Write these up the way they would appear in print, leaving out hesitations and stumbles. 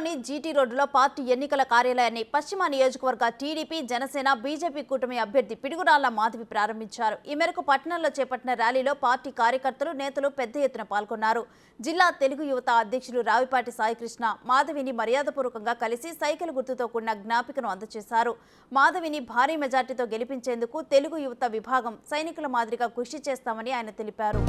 నగరంలోని జీటీ రోడ్డులో పార్టీ ఎన్నికల కార్యాలయాన్ని పశ్చిమ నియోజకవర్గ టీడీపీ, జనసేన, బీజేపీ కూటమి అభ్యర్థి పిడుగురాళ్ల మాధవి ప్రారంభించారు. ఈ మేరకు పట్టణంలో చేపట్టిన ర్యాలీలో పార్టీ కార్యకర్తలు, నేతలు పెద్ద ఎత్తున పాల్గొన్నారు. జిల్లా తెలుగు యువత అధ్యక్షులు రావిపాటి సాయికృష్ణ మాధవిని మర్యాదపూర్వకంగా కలిసి సైకిల్ గుర్తుతో కూడిన జ్ఞాపికను అందజేశారు. మాధవిని భారీ మెజార్టీతో గెలిపించేందుకు తెలుగు యువత విభాగం సైనికుల మాదిరిగా కృషి చేస్తామని ఆయన తెలిపారు.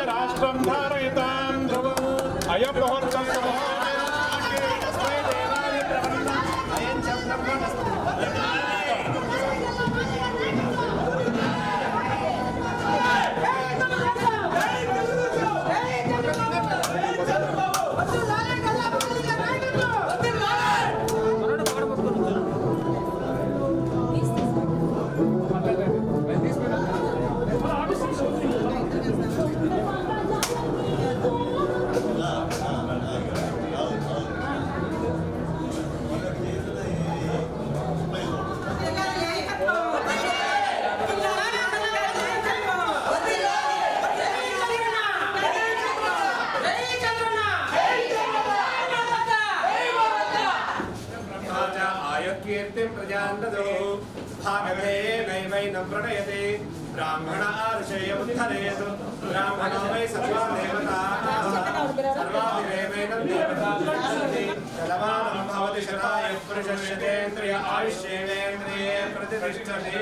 राष्ट्रं धारयतां ध्रुवम् अयं मुहूर्तं कीर्तिं प्रजान्ततो भागवे नैवैनं प्रणयते ब्राह्मण आर्षेयमुद्धरेतु ब्राह्मणो वै सर्वा देवताः सर्वादिदेवैनं देवताः शतमानं भवति शतायुः पुरुषस्यतेन्द्रिय आयुष्येवेन्द्रिये प्रतिष्ठते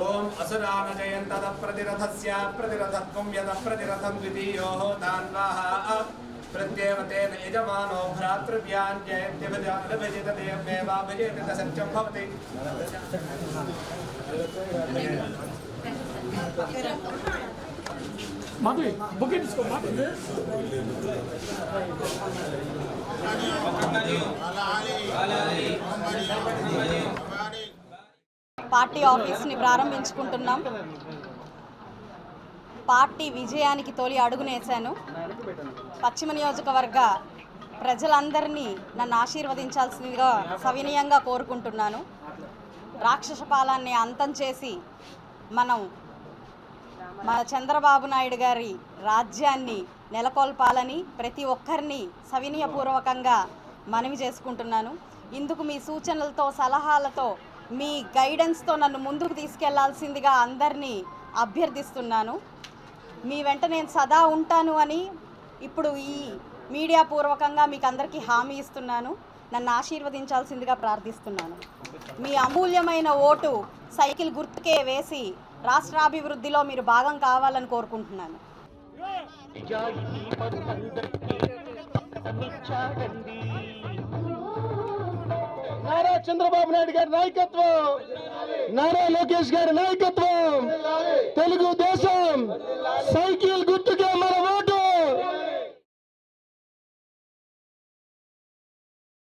ॐ असुरान् जयन्ततः प्रतिरथस्य प्रतिरथत्वं यतः प्रतिरथं द्वितीयोः तान्वाः प्रत्येवतेन यजमानो भ्रातृव्यान् जयत्यभिजितदेवमेवाभिजयति सत्यं भवति। పార్టీ ఆఫీస్ని ప్రారంభించుకుంటున్నాం. పార్టీ విజయానికి తొలి అడుగునేశాను. పశ్చిమ నియోజకవర్గ ప్రజలందరినీ నన్ను ఆశీర్వదించాల్సిందిగా సవినయంగా కోరుకుంటున్నాను. రాక్షస పాలనని అంతం చేసి మన చంద్రబాబు నాయుడు గారి రాజ్యాన్ని నెలకొల్పాలని ప్రతి ఒక్కరిని సవినయపూర్వకంగా మనవి చేసుకుంటున్నాను. ఇందుకు మీ సూచనలతో, సలహాలతో, మీ గైడెన్స్తో నన్ను ముందుకు తీసుకెళ్లాల్సిందిగా అందరినీ అభ్యర్థిస్తున్నాను. మీ వెంట నేను సదా ఉంటాను అని ఇప్పుడు ఈ మీడియా పూర్వకంగా మీకు అందరికీ హామీ ఇస్తున్నాను. నన్ను ఆశీర్వదించాల్సిందిగా ప్రార్థిస్తున్నాను. మీ అమూల్యమైన ఓటు సైకిల్ గుర్తుకే వేసి రాష్ట్రాభివృద్ధిలో మీరు భాగం కావాలని కోరుకుంటున్నాను. నారా చంద్రబాబు నాయుడు గారి నాయకత్వం, నారా లోకేష్ గారి నాయకత్వం, తెలుగుదేశం సైకిల్ గుర్తు